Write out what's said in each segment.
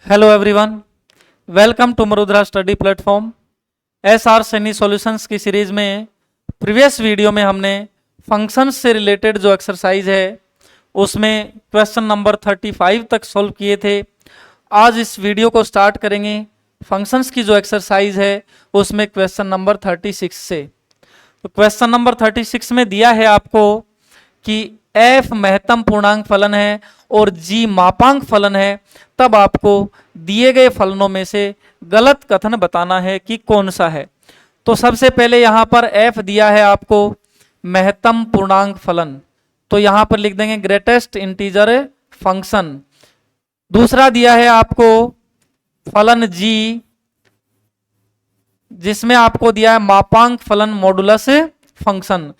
Hello everyone, welcome to Marudra study platform. SR Saini solutions की series में previous video में हमने फंक्शंस से रिलेटेड जो एक्सरसाइज है उसमें क्वेश्चन नंबर 35 तक सॉल्व किए थे। आज इस वीडियो को स्टार्ट करेंगे फंक्शंस की जो एक्सरसाइज है उसमें क्वेश्चन नंबर 36 से। तो क्वेश्चन नंबर 36 में दिया है आपको कि f महत्तम पूर्णांक फलन है और g मापांक फलन है, तब आपको दिए गए फलनों में से गलत कथन बताना है कि कौन सा है। तो सबसे पहले यहां पर f दिया है आपको महत्तम पूर्णांक फलन, तो यहां पर लिख देंगे ग्रेटेस्ट इंटीजर फंक्शन। दूसरा दिया है आपको फलन g, जिसमें आपको दिया है मापांक फलन मॉडुलस फंक्शन।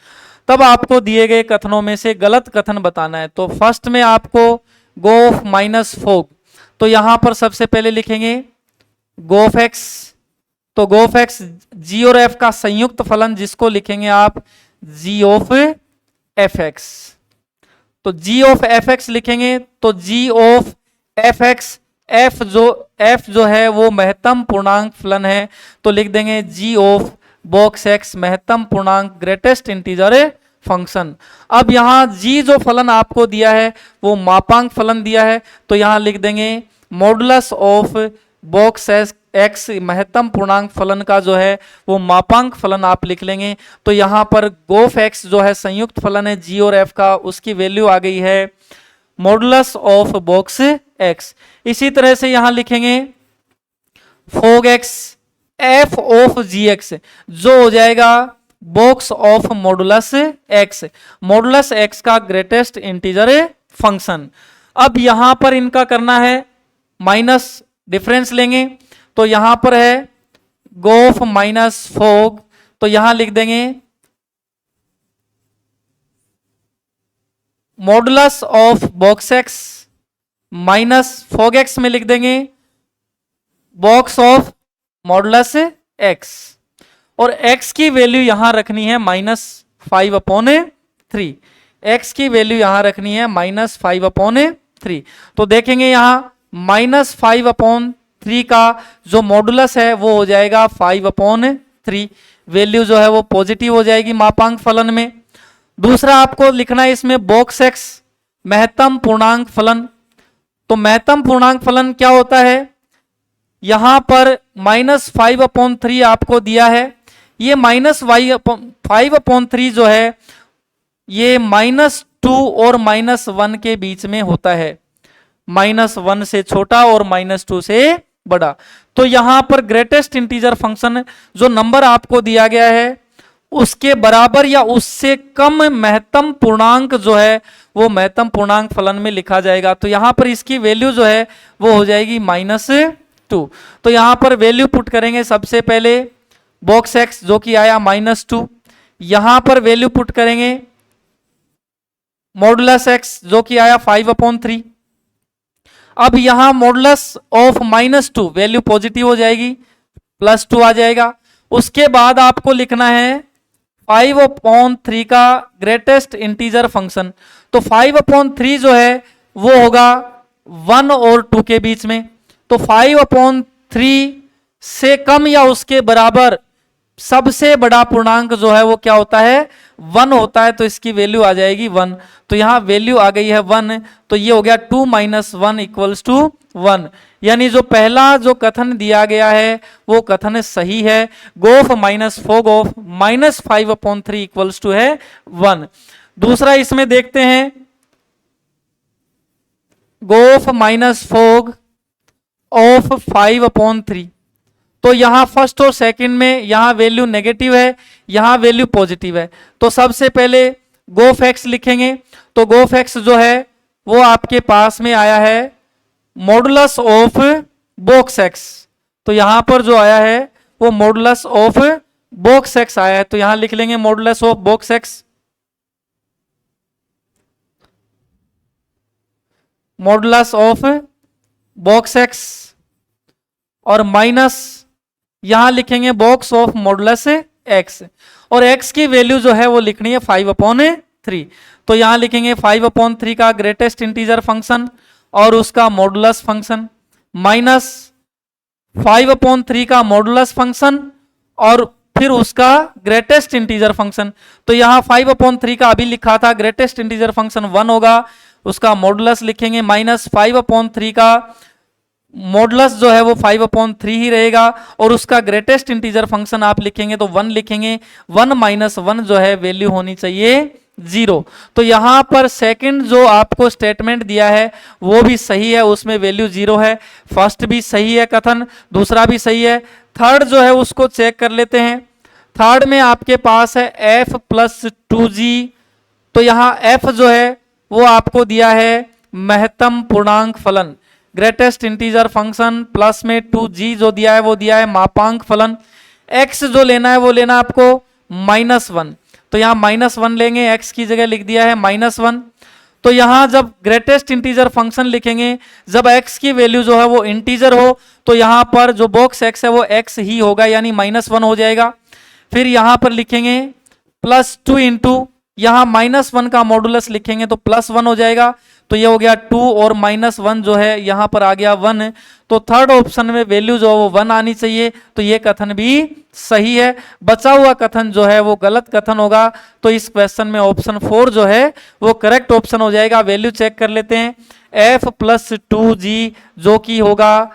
तब आपको दिए गए कथनों में से गलत कथन बताना है। तो फर्स्ट में आपको गोफ माइनस फोग, तो यहां पर सबसे पहले लिखेंगे गोफ एक्स। तो गोफ एक्स जी और एफ का संयुक्त फलन, जिसको लिखेंगे आप जी ऑफ एफ एक्स। तो जी ऑफ एफ एक्स लिखेंगे तो जी ऑफ एफ एक्स, एफ जो है वो महत्तम पूर्णांक फलन है, तो लिख देंगे जी ऑफ बॉक्स एक्स महत्तम पूर्णांक ग्रेटेस्ट इंटीजर फंक्शन। अब यहां जी जो फलन आपको दिया है वो मापांक फलन दिया है, तो यहां लिख देंगे मॉडुलस ऑफ बॉक्स एक्स महत्तम पूर्णांक फलन का जो है वो मापांक फलन आप लिख लेंगे। तो यहां पर गोफ एक्स जो है संयुक्त फलन है जी और एफ का, उसकी वैल्यू आ गई है मॉडुलस ऑफ बॉक्स एक्स। इसी तरह से यहां लिखेंगे fog x f of g x, जो हो जाएगा box of modulus x, modulus x का ग्रेटेस्ट इंटीजर फंक्शन। अब यहां पर इनका करना है माइनस, डिफरेंस लेंगे, तो यहां पर है गोफ माइनस फोग, तो यहां लिख देंगे modulus of box x minus fog x में लिख देंगे बॉक्स ऑफ मॉडुलस एक्स, और x की वैल्यू यहां रखनी है -5/3। x की वैल्यू यहां रखनी है -5/3। तो देखेंगे यहां -5/3 का जो मॉडुलस है वो हो जाएगा 5/3, वैल्यू जो है वो पॉजिटिव हो जाएगी मापांक फलन में। दूसरा आपको लिखना है इसमें बॉक्स एक्स महत्तम पूर्णांक फलन। तो महत्तम पूर्णांक फलन क्या होता है, यहां पर -5/3 आपको दिया है, ये -5/3 जो है ये -2 और -1 के बीच में होता है, -1 से छोटा और -2 से बड़ा। तो यहां पर ग्रेटेस्ट इंटीजर फंक्शन जो नंबर आपको दिया गया है उसके बराबर या उससे कम महत्तम पूर्णांक जो है वो महत्तम पूर्णांक फलन में लिखा जाएगा। तो यहां पर इसकी वैल्यू जो है वो हो जाएगी -2। तो यहां पर वैल्यू पुट करेंगे सबसे पहले बॉक्स एक्स जो कि आया -2, यहां पर वैल्यू पुट करेंगे मॉडुलस एक्स जो कि आया 5/3। अब यहां मॉडुलस ऑफ -2 वैल्यू पॉजिटिव हो जाएगी, +2 आ जाएगा। उसके बाद आपको लिखना है 5/3 का ग्रेटेस्ट इंटीजर फंक्शन। तो 5/3 जो है वो होगा 1 और 2 के बीच में, तो 5/3 से कम या उसके बराबर सबसे बड़ा पूर्णांक जो है वो क्या होता है 1 होता है, तो इसकी वैल्यू आ जाएगी 1। तो यहां वैल्यू आ गई है 1, तो ये हो गया 2 - 1 = 1, यानी जो पहला जो कथन दिया गया है वो कथन सही है। गोफ माइनस फोग ऑफ -5/3 = है 1। दूसरा इसमें देखते हैं गोफ माइनस फोग ऑफ 5/3, तो यहां फर्स्ट और सेकंड में यहां वैल्यू नेगेटिव है, यहां वैल्यू पॉजिटिव है। तो सबसे पहले गोफ एक्स लिखेंगे, तो गोफ एक्स जो है वो आपके पास में आया है मॉडुलस ऑफ बॉक्स एक्स, तो यहां पर जो आया है वो मॉडुलस ऑफ बॉक्स एक्स आया है, तो यहां लिख लेंगे modulus of box x, modulus of box x, और माइनस यहां लिखेंगे बॉक्स ऑफ मॉडुलस एक्स, और एक्स की वैल्यू जो है वो लिखनी है 5/3। तो यहां लिखेंगे 5/3 का ग्रेटेस्ट इंटीजर फंक्शन और उसका मॉडुलस फंक्शन। -5/3 का मॉडुलस फंक्शन और फिर उसका ग्रेटेस्ट इंटीजर फंक्शन। तो यहाँ 5/3 का अभी लिखा था, ग्रेटेस्ट इंटीजर फंक्शन 1 होगा, उसका मॉडुलस लिखेंगे -5/3 का मॉडुलस जो है वो 5/3 ही रहेगा और उसका ग्रेटेस्ट इंटीजर फंक्शन आप लिखेंगे तो 1 लिखेंगे। 1 - 1 जो है वैल्यू होनी चाहिए 0। तो यहां पर सेकंड जो आपको स्टेटमेंट दिया है वो भी सही है, उसमें वैल्यू 0 है। फर्स्ट भी सही है कथन, दूसरा भी सही है। थर्ड जो है उसको चेक कर लेते हैं। थर्ड में आपके पास है f + 2g। तो यहां f जो है वो आपको दिया है महत्तम पूर्णांक फलन, ग्रेटेस्ट इंटीजर फंक्शन, प्लस में 2g जो दिया है वो दिया है मापांक फलन। x जो लेना है वो लेना आपको -1। तो यहाँ -1 लेंगे, x की जगह लिख दिया है -1। तो यहां जब ग्रेटेस्ट इंटीजर फंक्शन लिखेंगे, जब x की वैल्यू जो है वो इंटीजर हो तो यहां पर जो बॉक्स x है वो x ही होगा, यानी -1 हो जाएगा। फिर यहां पर लिखेंगे +2 इंटू, यहां -1 का मॉडुलस लिखेंगे तो +1 हो जाएगा। तो ये हो गया 2 और -1 जो है यहां पर आ गया 1। तो थर्ड ऑप्शन में वैल्यू जो है वो 1 आनी चाहिए। तो ये कथन भी सही है। बचा हुआ कथन जो है वो गलत कथन होगा। तो इस क्वेश्चन में ऑप्शन 4 जो है वो करेक्ट ऑप्शन हो जाएगा। वैल्यू चेक कर लेते हैं, f + 2g जो कि होगा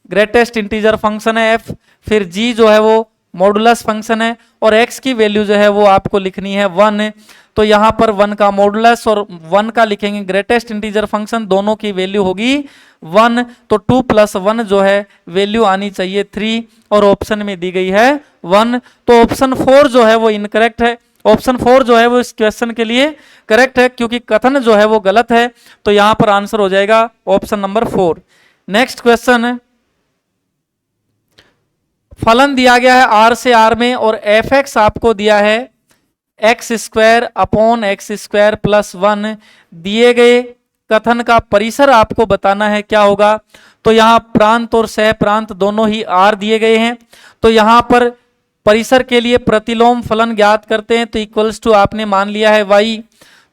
ग्रेटेस्ट इंटीजर फंक्शन है f, फिर g जो है वो मॉडुलस फंक्शन है और x की वैल्यू जो है वो आपको लिखनी है 1। तो यहां पर 1 का मॉडुलस और 1 का लिखेंगे ग्रेटेस्ट इंटीजर फंक्शन, दोनों की वैल्यू होगी 1। तो 2 + 1 जो है वैल्यू आनी चाहिए 3 और ऑप्शन में दी गई है 1। तो ऑप्शन 4 जो है वो इनकरेक्ट है। ऑप्शन 4 जो है वो इस क्वेश्चन के लिए करेक्ट है क्योंकि कथन जो है वो गलत है। तो यहां पर आंसर हो जाएगा ऑप्शन नंबर 4। नेक्स्ट क्वेश्चन है, फलन दिया गया है r से r में और f(x) आपको दिया है x² / x² + 1। दिए गए कथन का परिसर आपको बताना है क्या होगा। तो यहां प्रांत और सह प्रांत दोनों ही r दिए गए हैं। तो यहां पर परिसर के लिए प्रतिलोम फलन ज्ञात करते हैं। तो इक्वल्स टू आपने मान लिया है y।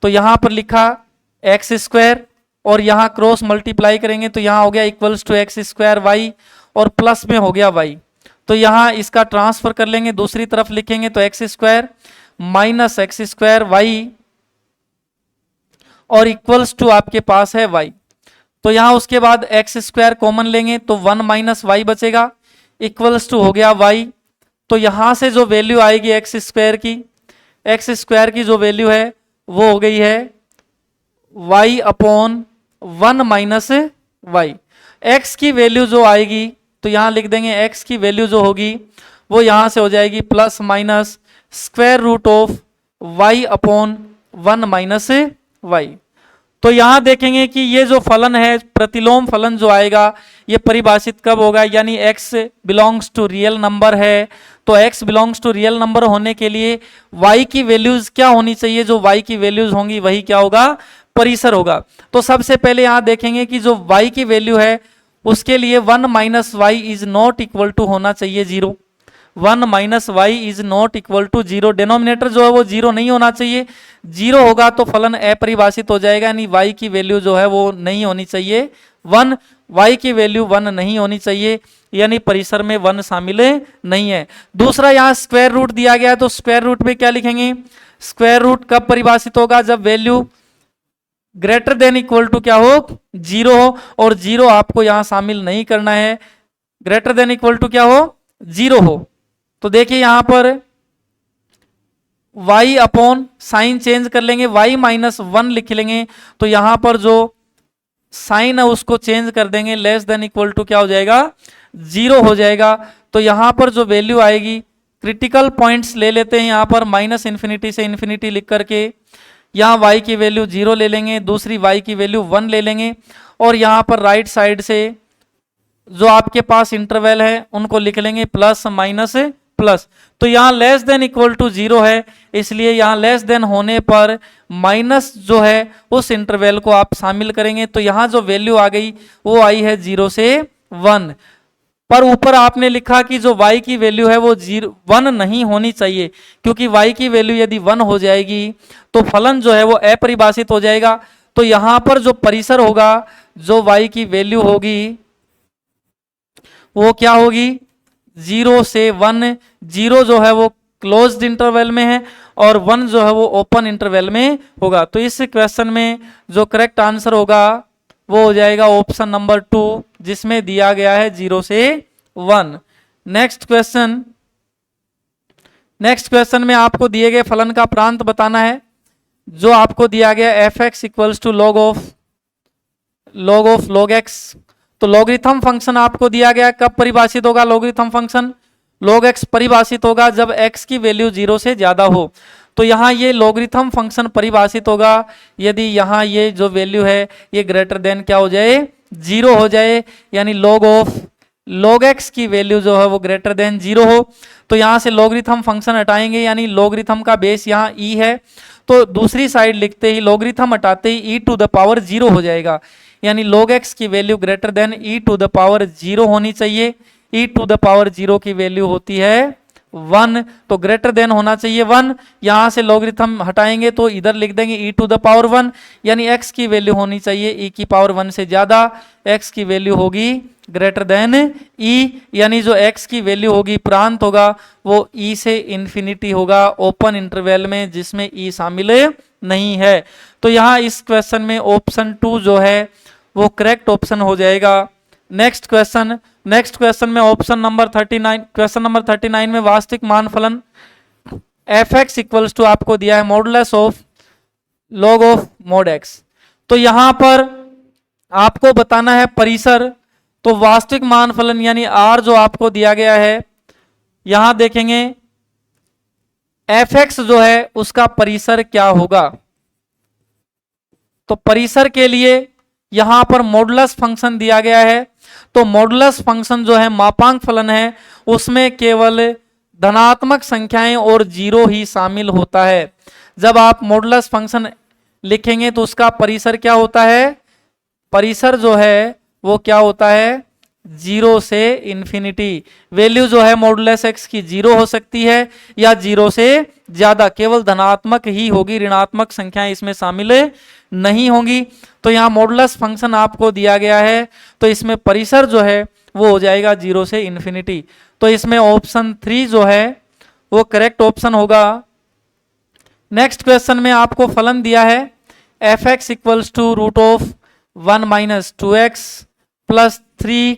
तो यहां पर लिखा x² और यहां क्रॉस मल्टीप्लाई करेंगे तो यहां हो गया इक्वल्स टू x² y और प्लस में हो गया y। तो यहां इसका ट्रांसफर कर लेंगे, दूसरी तरफ लिखेंगे तो x² - x² y और इक्वल्स टू आपके पास है y। तो यहां उसके बाद x² कॉमन लेंगे तो 1 - y बचेगा, इक्वल्स टू हो गया y। तो यहां से जो वैल्यू आएगी x² की जो वैल्यू है वो हो गई है y/1 - y। x की वैल्यू जो आएगी तो यहां लिख देंगे x की वैल्यू जो होगी वो यहां से हो जाएगी ±√(y/1 - y)। तो यहां देखेंगे कि ये जो फलन है प्रतिलोम फलन जो आएगा ये परिभाषित कब होगा, यानी x belongs to real number है। तो x belongs to real number होने के लिए y की वैल्यूज क्या होनी चाहिए, जो y की वैल्यूज होंगी वही क्या होगा, परिसर होगा। तो सबसे पहले यहां देखेंगे कि जो y की वैल्यू है उसके लिए 1 - y is not equal to होना चाहिए 0। 1 - y is not equal to 0। Denominator जो है वो 0 नहीं होना चाहिए। 0 होगा तो फलन अपरिभाषित हो जाएगा, यानी y की वैल्यू जो है वो नहीं होनी चाहिए 1। y की वैल्यू 1 नहीं होनी चाहिए, यानी परिसर में 1 शामिल नहीं है। दूसरा यहाँ स्क्वायर रूट दिया गया है तो स्क्वायर रूट में क्या लिखेंगे, स्क्वायर रूट कब परिभाषित होगा, जब value greater than equal to क्या हो, 0 हो। और 0 आपको यहां शामिल नहीं करना है, ग्रेटर देन इक्वल टू क्या हो, 0 हो। तो देखिए यहां पर y/ साइन चेंज कर लेंगे, y - 1 लिख लेंगे। तो यहां पर जो साइन है उसको चेंज कर देंगे, लेस देन इक्वल टू क्या हो जाएगा, 0 हो जाएगा। तो यहां पर जो वैल्यू आएगी, क्रिटिकल पॉइंट्स ले लेते हैं यहां पर -∞ से ∞ लिख करके यहाँ y की वैल्यू 0 ले लेंगे, दूसरी y की वैल्यू 1 ले लेंगे और यहाँ पर राइट साइड से जो आपके पास इंटरवल है उनको लिख लेंगे प्लस माइनस प्लस। तो यहाँ लेस देन इक्वल टू 0 है, इसलिए यहाँ लेस देन होने पर माइनस जो है उस इंटरवल को आप शामिल करेंगे। तो यहाँ जो वैल्यू आ गई वो आई है 0 से 1। पर ऊपर आपने लिखा कि जो y की वैल्यू है वो 1 नहीं होनी चाहिए, क्योंकि y की वैल्यू यदि 1 हो जाएगी तो फलन जो है वो अपरिभाषित हो जाएगा। तो यहां पर जो परिसर होगा, जो y की वैल्यू होगी वो क्या होगी, 0 से 1। 0 जो है वो क्लोज्ड इंटरवल में है और 1 जो है वो ओपन इंटरवल में होगा। तो इस क्वेश्चन में जो करेक्ट आंसर होगा वो हो जाएगा ऑप्शन नंबर 2, जिसमें दिया गया है 0 से 1। नेक्स्ट क्वेश्चन में आपको दिए गए फलन का प्रांत बताना है। जो आपको दिया गया f x equals to log of log x. तो लॉगरिथम फंक्शन आपको दिया गया, कब परिभाषित होगा लॉगरिथम फंक्शन? लॉग एक्स परिभाषित होगा जब एक्स की वैल्यू 0 से ज्यादा हो। तो यहाँ ये लॉगरिथम फंक्शन परिभाषित होगा यदि यहाँ ये जो वैल्यू है ये ग्रेटर देन क्या हो जाए, 0 हो जाए, यानी लॉग एक्स की वैल्यू जो है वो ग्रेटर देन 0 हो। तो यहाँ से लॉगरिथम फंक्शन हटाएंगे, यानी लॉगरिथम का बेस यहाँ e है, तो दूसरी साइड लिखते ही लॉगरिथम हटाते ही e टू द पावर 0 हो जाएगा, यानी log x की value greater than e to the power 0 होनी चाहिए। e टू द पावर 0 की वैल्यू होती है 1, तो ग्रेटर देन होना चाहिए 1। यहां से लॉगरिथम हटाएंगे तो इधर लिख देंगे e टू द पावर 1, यानी x की वैल्यू होनी चाहिए e की पावर 1 से ज्यादा, x की वैल्यू होगी ग्रेटर देन e, यानी जो x की वैल्यू होगी प्रांत होगा वो e से इंफिनिटी होगा ओपन इंटरवल में जिसमें e शामिल नहीं है। तो यहाँ इस क्वेश्चन में ऑप्शन 2 जो है वो करेक्ट ऑप्शन हो जाएगा। नेक्स्ट क्वेश्चन में ऑप्शन नंबर 39, क्वेश्चन नंबर 39 में वास्तविक मान फलन एफ एक्स इक्वल्स टू आपको दिया है modulus of log of mod x. तो यहां पर आपको बताना है परिसर। तो वास्तविक मान फलन यानी आर जो आपको दिया गया है, यहां देखेंगे एफ एक्स जो है उसका परिसर क्या होगा। तो परिसर के लिए यहां पर मॉडुलस फंक्शन दिया गया है। तो मॉडुलस फंक्शन जो है मापांक फलन है, उसमें केवल धनात्मक संख्याएं और 0 ही शामिल होता है। जब आप मॉडुलस फंक्शन लिखेंगे तो उसका परिसर क्या होता है, परिसर जो है वो क्या होता है 0 से इंफिनिटी। वैल्यू जो है मॉडुलस एक्स की 0 हो सकती है या 0 से ज्यादा, केवल धनात्मक ही होगी, ऋणात्मक संख्याएं इसमें शामिल नहीं होंगी। तो यहाँ मॉडुलस फंक्शन आपको दिया गया है, तो इसमें परिसर जो है वो हो जाएगा 0 से इंफिनिटी। तो इसमें ऑप्शन 3 जो है वो करेक्ट ऑप्शन होगा। नेक्स्ट क्वेश्चन में आपको फलन दिया है f x equals to root of 1 minus 2x plus 3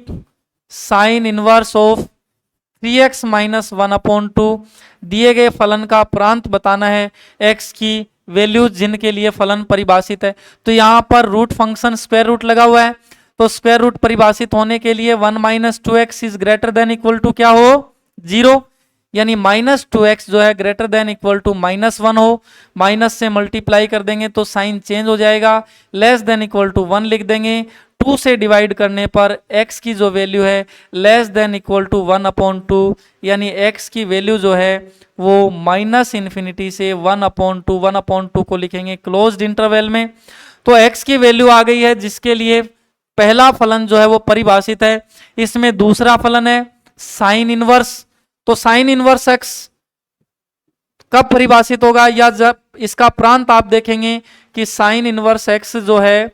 sine inverse of 3x minus 1/2। दिए गए फलन का प्रांत बताना है, x की वैल्यूज जिनके लिए फलन परिभाषित है। तो यहाँ पर रूट फंक्शन स्क्वायर रूट लगा हुआ है, तो स्क्वायर रूट परिभाषित होने के लिए 1 minus 2x is greater than equal to क्या हो 0, यानी माइनस 2x जो है ग्रेटर देन इक्वल टू -1 हो। माइनस से मल्टीप्लाई कर देंगे तो साइन चेंज हो जाएगा, लेस देन इक्वल टू 1 लिख देंगे। 2 से डिवाइड करने पर x की जो वैल्यू है लेस देन इक्वल टू 1/2, यानी x की वैल्यू जो है वो माइनस इन्फिनिटी से 1/2 को लिखेंगे क्लोज्ड इंटरवल में। तो x की वैल्यू आ गई है जिसके लिए पहला फलन जो है वो परिभाषित है। इसमें दूसरा फलन है साइन इनवर्स। तो साइन इनवर्स x कब परिभाषित होगा, या जब इसका प्रांत आप देखेंगे कि साइन इनवर्स x जो है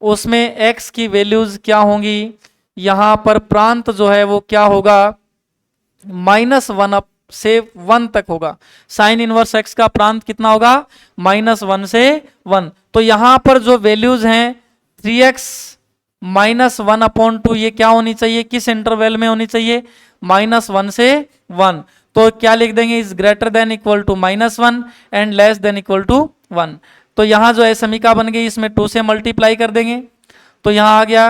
उसमें x की वैल्यूज क्या होंगी, यहां पर प्रांत जो है वो क्या होगा -1 से 1 तक होगा। साइन इनवर्स x का प्रांत कितना होगा -1 से 1। तो यहां पर जो वैल्यूज हैं 3x माइनस 1/2 ये क्या होनी चाहिए, किस इंटरवल में होनी चाहिए -1 से 1। तो क्या लिख देंगे is greater than equal to -1 and less than equal to 1। तो यहां जो है समीका बन गई, इसमें 2 से मल्टीप्लाई कर देंगे तो यहां आ गया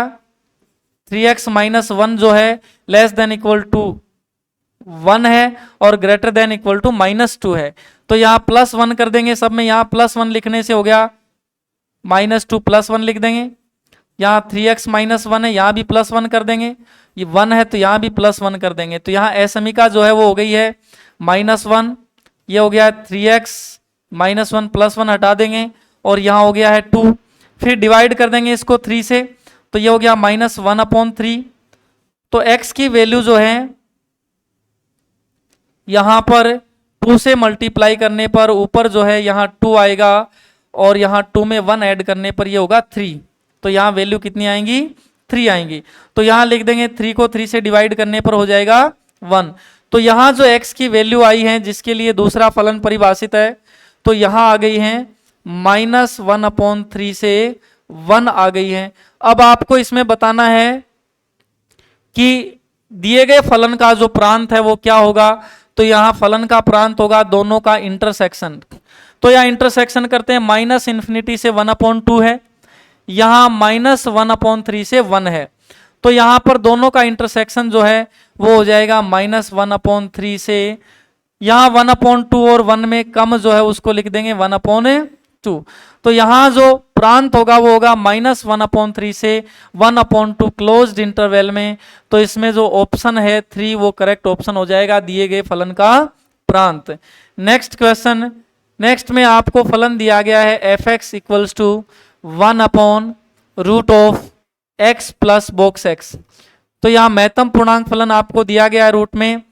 3x माइनस 1 जो है लेस देन इक्वल टू 1 है और ग्रेटर देन इक्वल टू -2 है। तो यहाँ +1 कर देंगे सब में, यहाँ +1 लिखने से हो गया -2 +1 लिख देंगे। यहाँ 3x माइनस 1 है, यहाँ भी +1 कर देंगे, ये 1 है तो यहाँ भी +1 कर देंगे। तो यहाँ असमीका जो है वो हो गई है -1, ये हो गया 3x -1 +1 हटा देंगे और यहाँ हो गया है 2। फिर डिवाइड कर देंगे इसको 3 से, तो ये हो गया -1/3। तो x की वैल्यू जो है यहाँ पर 2 से मल्टीप्लाई करने पर ऊपर जो है यहाँ 2 आएगा और यहाँ 2 में 1 ऐड करने पर ये होगा 3। तो यहाँ वैल्यू कितनी आएंगी 3 आएंगी। तो यहाँ लिख देंगे 3 को 3 से डिवाइड करने पर हो जाएगा 1। तो यहाँ जो x की वैल्यू आई है जिसके लिए दूसरा फलन परिभाषित है, तो यहाँ आ गई है -1/3 से 1 आ गई है। अब आपको इसमें बताना है कि दिए गए फलन का जो प्रांत है वो क्या होगा। तो यहाँ फलन का प्रांत होगा दोनों का इंटरसेक्शन। तो यहाँ इंटरसेक्शन करते हैं, -∞ से 1/2 है, यहाँ -1/3 से 1 है। तो यहाँ पर दोनों का इंटरसेक्शन जो है वो हो जाएगा -1/3 से, यहाँ 1/2 और 1 में कम जो है उसको लिख देंगे 1/2। तो यहाँ जो प्रांत होगा वो होगा -1/3 से 1/2 क्लोज्ड इंटरवल में। तो इसमें जो ऑप्शन है 3 वो करेक्ट ऑप्शन हो जाएगा दिए गए फलन का प्रांत। नेक्स्ट क्वेश्चन, नेक्स्ट में आपको फलन दिया गया है f(x) = 1/√x plus box x। तो यहाँ महत्तम पूर्णांक फलन आपको दिया गया है रूट में।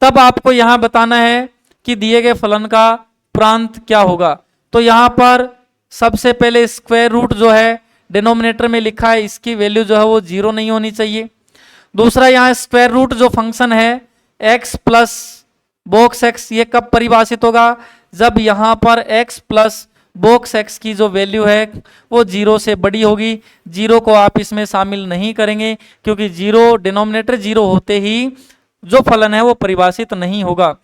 तब आपको यहाँ बताना है कि दिए गए फलन का प्रांत क्या होगा। तो यहाँ पर सबसे पहले स्क्वायर रूट जो है डिनोमिनेटर में लिखा है, इसकी वैल्यू जो है वो 0 नहीं होनी चाहिए। दूसरा यहाँ स्क्वायर रूट जो फंक्शन है x प्लस बॉक्स x, ये कब परिभाषित होगा, जब यहाँ पर x प्लस बॉक्स x की जो वैल्यू है वो 0 से बड़ी होगी। 0 को आप इसमें शामिल नहीं करेंगे क्योंकि 0 डिनोमिनेटर 0 होते ही जो फलन है वो परिभाषित नहीं होगा।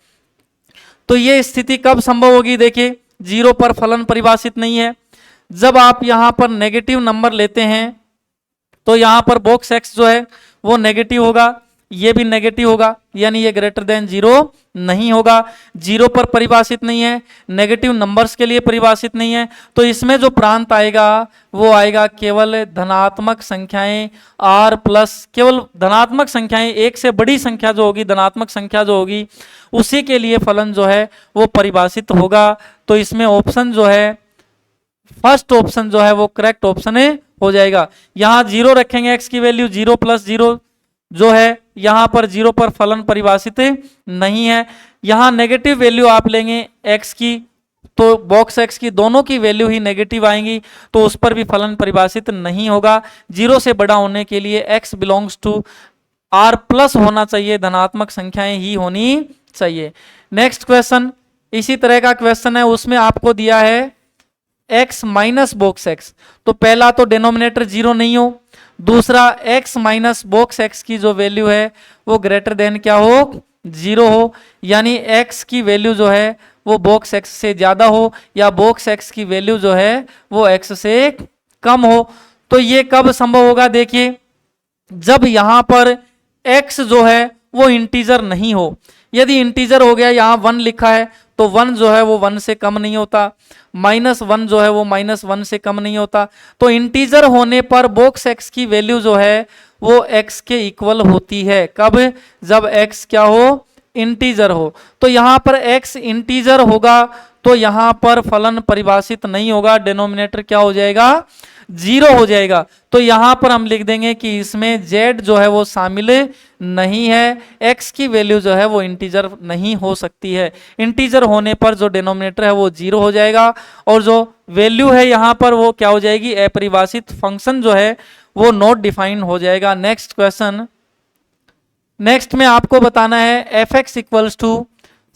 तो ये स्थिति कब संभव होगी, देखिए 0 पर फलन परिभाषित नहीं है। जब आप यहाँ पर नेगेटिव नंबर लेते हैं तो यहाँ पर बॉक्स x जो है वो नेगेटिव होगा, ये भी नेगेटिव होगा, यानी ये ग्रेटर देन 0 नहीं होगा। 0 पर परिभाषित नहीं है, नेगेटिव नंबर्स के लिए परिभाषित नहीं है। तो इसमें जो प्रांत आएगा वो आएगा केवल धनात्मक संख्याएं r प्लस, केवल धनात्मक संख्याएं, एक से बड़ी संख्या जो होगी, धनात्मक संख्या जो होगी उसी के लिए फलन जो है वो परिभाषित होगा। तो इसमें ऑप्शन जो है फर्स्ट ऑप्शन जो है वो करेक्ट ऑप्शन हो जाएगा। यहाँ 0 रखेंगे, x की वैल्यू 0 + 0 जो है, यहाँ पर 0 पर फलन परिभाषित नहीं है। यहाँ नेगेटिव वैल्यू आप लेंगे x की, तो बॉक्स x की दोनों की वैल्यू ही नेगेटिव आएंगी, तो उस पर भी फलन परिभाषित नहीं होगा। 0 से बड़ा होने के लिए x belongs to r plus होना चाहिए, धनात्मक संख्याएं ही होनी चाहिए। नेक्स्ट क्वेश्चन इसी तरह का क्वेश्चन है, उसमें आपको दिया है x माइनस बॉक्स x। तो पहला तो डिनोमिनेटर 0 नहीं हो, दूसरा x माइनस बॉक्स x की जो वैल्यू है वो ग्रेटर देन क्या हो, 0 हो, यानी x की वैल्यू जो है वो बॉक्स x से ज्यादा हो या बॉक्स x की वैल्यू जो है वो x से कम हो। तो ये कब संभव होगा, देखिए जब यहाँ पर x जो है वो इंटीजर नहीं हो। यदि इंटीजर हो गया, यहाँ 1 लिखा है तो 1 जो है वो 1 से कम नहीं होता, -1 जो है वो -1 से कम नहीं होता। तो इंटीजर होने पर बॉक्स x की वैल्यू जो है वो x के इक्वल होती है। कब, जब x क्या हो, इंटीजर हो। तो यहाँ पर x इंटीजर होगा तो यहाँ पर फलन परिभाषित नहीं होगा, डिनोमिनेटर क्या हो जाएगा, 0 हो जाएगा। तो यहाँ पर हम लिख देंगे कि इसमें z जो है वो शामिल नहीं है, x की वैल्यू जो है वो इंटीजर नहीं हो सकती है। इंटीजर होने पर जो डिनोमिनेटर है वो 0 हो जाएगा और जो वैल्यू है यहाँ पर वो क्या हो जाएगी, अपरिभाषित फंक्शन जो है वो नॉट डिफाइंड हो जाएगा। नेक्स्ट क्वेश्चन, नेक्स्ट में आपको बताना है f(x) =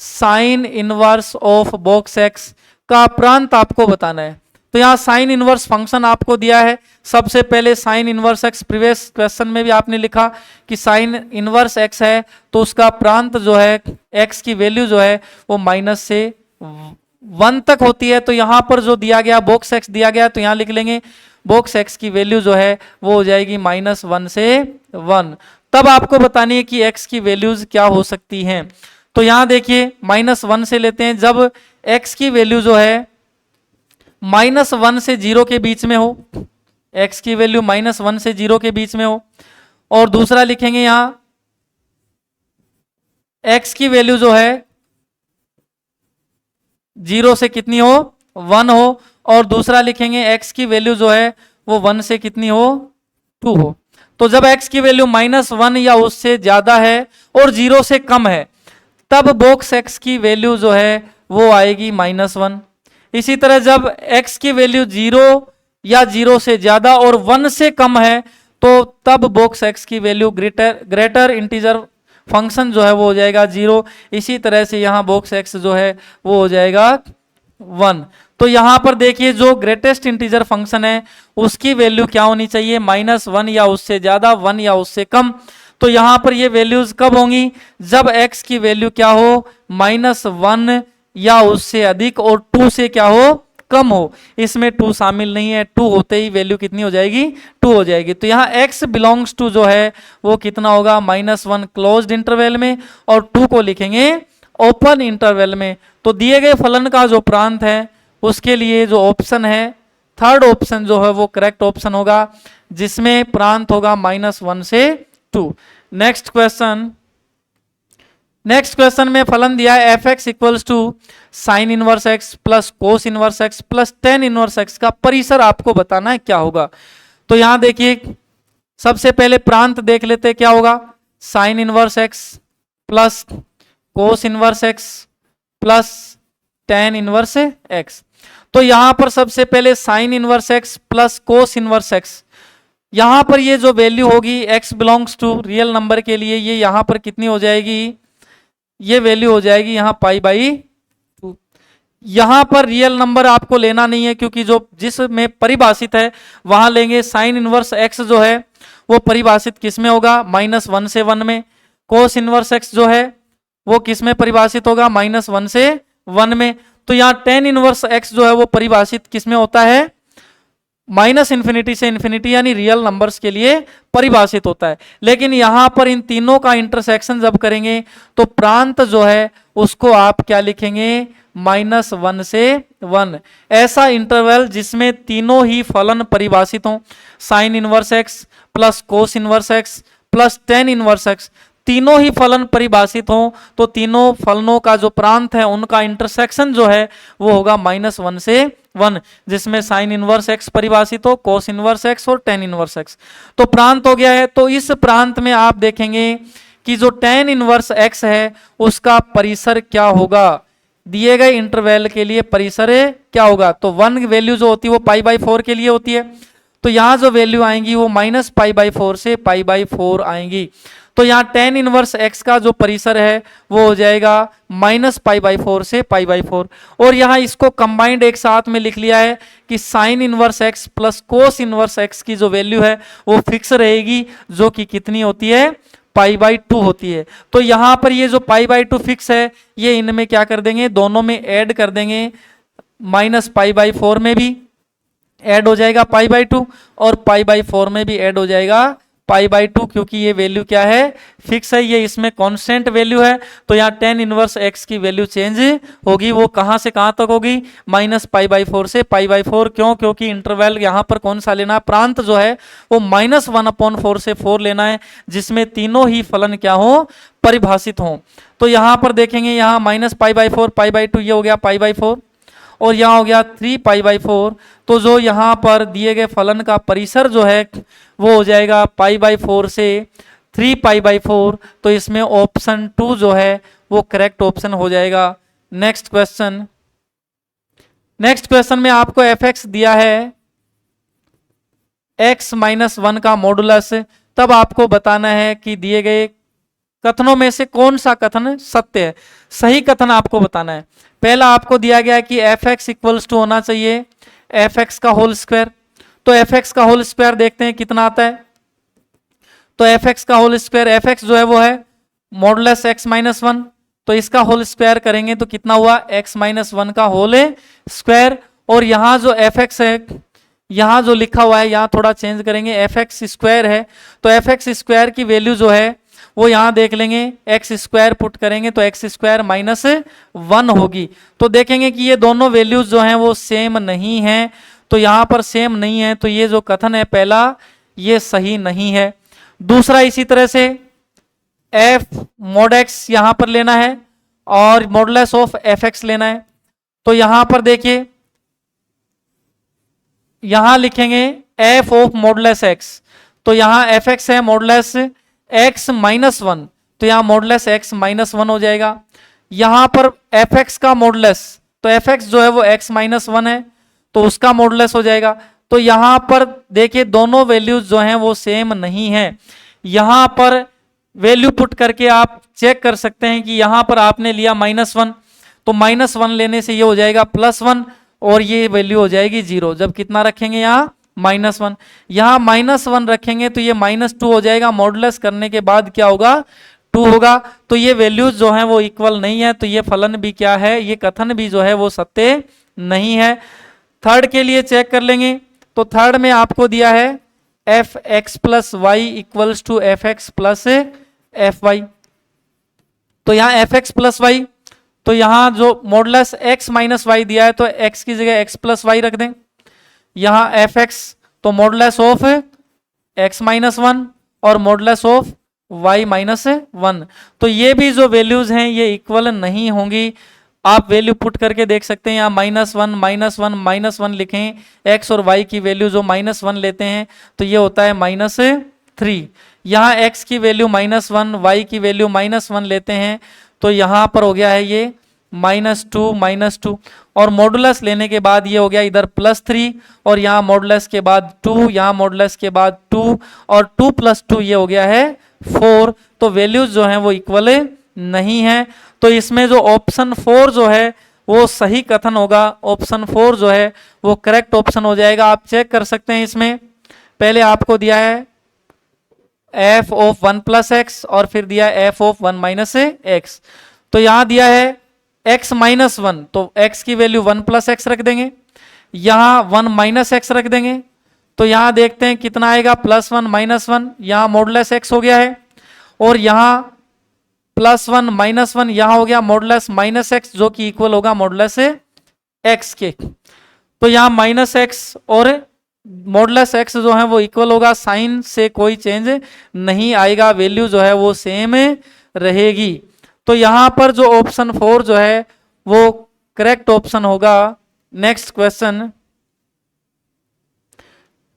sign inverse of box x का प्रांत आपको बताना है। तो यहाँ साइन इनवर्स फंक्शन आपको दिया है। सबसे पहले sine inverse x, previous question में भी आपने लिखा कि साइन इनवर्स x है तो उसका प्रांत जो है x की वैल्यू जो है वो -1 से 1 तक होती है। तो यहाँ पर जो दिया गया बॉक्स x दिया गया तो यहाँ लिख लेंगे बॉक्स x की वैल्यू जो है वो हो जाएगी -1 से 1। तब आपको बतानी है कि x की वैल्यूज क्या हो सकती हैं। तो यहाँ देखिए -1 से लेते हैं, जब x की वैल्यू जो है -1 से 0 के बीच में हो, x की वैल्यू -1 से 0 के बीच में हो, और दूसरा लिखेंगे यहाँ x की वैल्यू जो है 0 से कितनी हो, 1 हो, और दूसरा लिखेंगे x की वैल्यू जो है वो 1 से कितनी हो, 2 हो। तो जब x की वैल्यू -1 या उससे ज्यादा है और 0 से कम है तब बॉक्स x की वैल्यू जो है वो आएगी -1। इसी तरह जब x की वैल्यू 0 या 0 से ज्यादा और 1 से कम है तो तब बॉक्स एक्स की वैल्यू ग्रेटर इंटीजर फंक्शन जो है वो हो जाएगा 0। इसी तरह से यहाँ बॉक्स एक्स जो है वो हो जाएगा 1। तो यहाँ पर देखिए जो ग्रेटेस्ट इंटीजर फंक्शन है उसकी वैल्यू क्या होनी चाहिए, -1 या उससे ज्यादा, 1 या उससे कम। तो यहाँ पर ये वैल्यूज कब होंगी, जब x की वैल्यू क्या हो, -1 या उससे अधिक और 2 से क्या हो, कम हो। इसमें 2 शामिल नहीं है, 2 होते ही वैल्यू कितनी हो जाएगी, 2 हो जाएगी। तो यहाँ x बिलोंग्स टू जो है वो कितना होगा, -1 क्लोज्ड इंटरवल में, और 2 को लिखेंगे ओपन इंटरवल में। तो दिए गए फलन का जो प्रांत है उसके लिए जो ऑप्शन है, थर्ड ऑप्शन जो है वो करेक्ट ऑप्शन होगा, जिसमें प्रांत होगा -1 से 2। नेक्स्ट क्वेश्चन में फलन दिया है f x equals to sine inverse x plus cos inverse x plus tan inverse x का परिसर आपको बताना है क्या होगा। तो यहां देखिए सबसे पहले प्रांत देख लेते क्या होगा, sine inverse x plus cos inverse x plus tan inverse x. तो यहां पर सबसे पहले sine inverse x plus cos inverse x, यहां पर ये जो वैल्यू होगी x belongs to real number के लिए, ये यहां पर कितनी हो जाएगी, ये वैल्यू हो जाएगी यहां π/2। यहां पर रियल नंबर आपको लेना नहीं है क्योंकि जो जिसमें परिभाषित है वहां लेंगे। साइन इनवर्स x जो है वो परिभाषित किस में होगा, -1 से 1 में। कोस इनवर्स x जो है वो किस में परिभाषित होगा, -1 से 1 में। तो यहाँ टेन इनवर्स x जो है वो परिभाषित किस में होता है, -∞ से ∞, यानी रियल नंबर्स के लिए परिभाषित होता है। लेकिन यहां पर इन तीनों का इंटरसेक्शन जब करेंगे तो प्रांत जो है उसको आप क्या लिखेंगे, -1 से 1। ऐसा इंटरवल जिसमें तीनों ही फलन परिभाषित हों, sign inverse x plus cos inverse x plus tan inverse x, तीनों ही फलन परिभाषित हों, तो तीनों फलनों का जो प्रांत है उनका इंटरसेक्शन जो है वो होगा -1 से 1, जिसमें साइन इनवर्स एक्स परिभाषित हो, कोस इनवर्स एक्स और टेन इनवर्स एक्स। तो प्रांत हो गया है। तो इस प्रांत में आप देखेंगे कि जो टेन इनवर्स एक्स है उसका परिसर क्या होगा, दिए गए इंटरवल के लिए परिसर क्या होगा। तो 1 वैल्यू जो होती है वो π/4 के लिए होती है, तो यहां जो वैल्यू आएंगी वो -π/4 से π/4 आएंगी। तो यहाँ टेन इनवर्स एक्स का जो परिसर है वो हो जाएगा -π/4 से π/4। और यहाँ इसको कंबाइंड एक साथ में लिख लिया है कि sign inverse x plus cos inverse x की जो वैल्यू है वो फिक्स रहेगी, जो कि कितनी होती है, π/2 होती है। तो यहाँ पर ये जो π/2 फिक्स है ये इनमें क्या कर देंगे, दोनों में ऐड कर देंगे, -π/4 में भी ऐड हो जाएगा π/2 और π/4 में भी ऐड हो जाएगा π/2, क्योंकि ये वैल्यू क्या है, फिक्स है, ये इसमें कांस्टेंट वैल्यू है। तो यहाँ टेन इनवर्स एक्स की वैल्यू चेंज होगी, वो कहां से कहां तक होगी, -π/4 से π/4। क्यों, क्योंकि इंटरवल यहाँ पर कौन सा लेना है, प्रांत जो है वो -1/4 से 4 लेना है, जिसमें तीनों ही फलन क्या हो, परिभाषित हो। तो यहाँ पर देखेंगे यहाँ -π/4 π/2 ये हो गया π/4 और यहाँ हो गया 3π/4। तो जो यहाँ पर दिए गए फलन का परिसर जो है वो हो जाएगा π/4 से 3π/4। तो इसमें ऑप्शन 2 जो है वो करेक्ट ऑप्शन हो जाएगा। नेक्स्ट क्वेश्चन में आपको f(x) दिया है x-1 का मॉडुलस। तब आपको बताना है कि दिए गए कथनों में से कौन सा कथन सत्य है, सही कथन आपको बताना है। पहला आपको दिया गया है कि f(x) इक्वल्स टू होना चाहिए f(x) का होल स्क्वायर। तो f(x) का होल स्क्वायर देखते हैं कितना आता है। तो f(x) का होल स्क्वायर, f(x) जो है वो है मॉडुलस x-1, तो इसका होल स्क्वायर करेंगे तो कितना हुआ, x-1 का होल स्क्वायर। और यहाँ जो f(x) है, यहाँ जो लिखा हुआ है यहाँ थोड़ा चेंज करेंगे, f(x) स्क्वायर है, तो f(x) स्क्वायर की वैल्यू जो है वो यहां देख लेंगे, एक्स स्क्वायर पुट करेंगे तो एक्स स्क्वायर -1 होगी। तो देखेंगे कि ये दोनों वैल्यूज जो हैं वो सेम नहीं है, तो यहां पर सेम नहीं है, तो ये जो कथन है पहला ये सही नहीं है। दूसरा इसी तरह से f mod x यहां पर लेना है और मॉडुलस ऑफ f(x) लेना है। तो यहां पर देखिए यहां लिखेंगे f ऑफ मॉडुलस x, तो यहां f(x) है मॉडुलस x-1, तो यहां मॉडुलस x-1 हो जाएगा। यहां पर f(x) का मॉडुलस, तो f(x) जो है वो x-1 है तो उसका मॉडुलस हो जाएगा। तो यहाँ पर देखिए दोनों वैल्यूज जो हैं वो सेम नहीं है। यहाँ पर वैल्यू पुट करके आप चेक कर सकते हैं कि यहाँ पर आपने लिया -1, तो -1 लेने से ये हो जाएगा +1 और ये वैल्यू हो जाएगी 0। जब कितना रखेंगे यहाँ -1, यहाँ -1 रखेंगे तो ये -2 हो जाएगा। मॉडुलस करने के बाद क्या होगा 2 होगा। तो ये वैल्यूज जो हैं वो इक्वल नहीं है, तो ये फलन भी क्या है, ये कथन भी जो है वो सत्य नहीं है। थर्ड के लिए चेक कर लेंगे, तो थर्ड में आपको दिया है f(x + y = f(x + fy)। तो यहाँ f(x + y), तो यहाँ जो मॉडुलस x - y दिया है तो x की जगह x + y रख दें। यहाँ f(x) तो मॉडुलस ऑफ x - 1 और मॉडुलस ऑफ y - 1। तो ये भी जो वैल्यूज हैं ये इक्वल नहीं होंगी। आप वैल्यू पुट करके देख सकते हैं, यहाँ -1 -1 लिखें, x और y की वैल्यू जो -1 लेते हैं तो ये होता है -3। यहाँ x की वैल्यू -1, y की वैल्यू -1 लेते हैं तो यहाँ पर हो गया है ये -2 और मॉडुलस लेने के बाद ये हो गया इधर +3 और यहाँ मॉडुलस के बाद 2, यहाँ मॉडुलस के बाद 2 और 2 + 2 ये हो गया है 4। तो वैल्यूज जो हैं वो इक्वल नहीं है। तो इसमें जो ऑप्शन 4 जो है वो सही कथन होगा। ऑप्शन 4 जो है वो करेक्ट ऑप्शन हो जाएगा। आप चेक कर सकते हैं, इसमें पहले आपको दिया है f(1 + x) और फिर दिया f(1 - x)। तो यहां दिया है x - 1, तो x की वैल्यू 1 + x रख देंगे, यहां 1 - x रख देंगे। तो यहां देखते हैं कितना आएगा, +1 - 1, यहां मॉडुलस x हो गया है और यहां +1 - 1 यहां हो गया मॉडुलस -x जो कि इक्वल होगा मॉडुलस x के। तो यहां -x और मॉडुलस x जो है वो इक्वल होगा, साइन से कोई चेंज नहीं आएगा, वैल्यू जो है वो सेम रहेगी। तो यहां पर जो ऑप्शन 4 जो है वो करेक्ट ऑप्शन होगा। नेक्स्ट क्वेश्चन,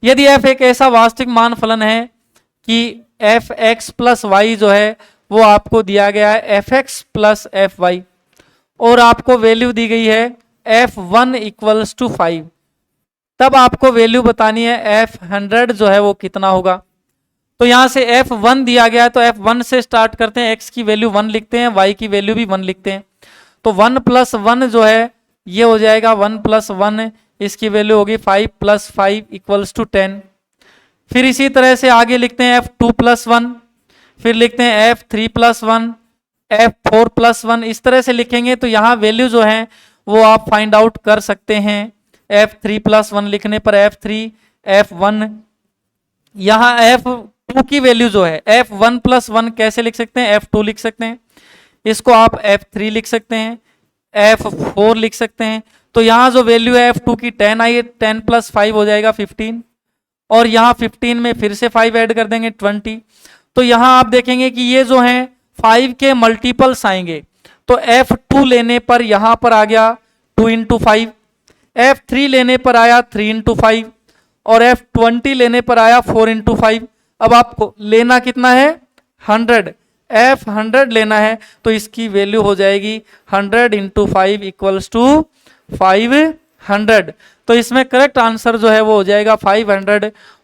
यदि f एक ऐसा वास्तविक मान फलन है कि f(x + y) जो है वो आपको दिया गया है f(x + fy) और आपको वैल्यू दी गई है f(1 = 5), तब आपको वैल्यू बतानी है f(100) जो है वो कितना होगा। तो यहां से f(1) दिया गया है तो f(1) से स्टार्ट करते हैं, x की वैल्यू 1 लिखते हैं, y की वैल्यू भी 1 लिखते हैं। तो 1 + 1 जो है ये हो जाएगा 1 + 1, इसकी वैल्यू होगी 5 + 5 = 10। फिर इसी तरह से आगे लिखते हैं f(2 + 1), फिर लिखते हैं f(3 + 1), f(4 + 1), इस तरह से लिखेंगे तो यहाँ वैल्यू जो है वो आप फाइंड आउट कर सकते हैं। f(3 + 1) लिखने पर f(3), f(1), यहाँ f(2) की वैल्यू जो है f(1 + 1) कैसे लिख सकते हैं, f(2) लिख सकते हैं, इसको आप f(3) लिख सकते हैं, f(4) लिख सकते हैं। तो यहाँ जो वैल्यू है f(2) की 10 आई है, 10 + 5 हो जाएगा 15 और यहाँ 15 में फिर से 5 ऐड कर देंगे 20। तो यहाँ आप देखेंगे कि ये जो हैं 5 के मल्टीपल्स आएंगे। तो f(2) लेने पर यहाँ पर आ गया 2 × 5, f(3) लेने पर आया 3 × 5 और f(20) लेने पर आया 4 × 5। अब आपको लेना कितना है 100, f(100) लेना है तो इसकी वैल्यू हो जाएगी 100 × 5 = 500। तो इसमें करेक्ट आंसर जो है वो हो जाएगा 500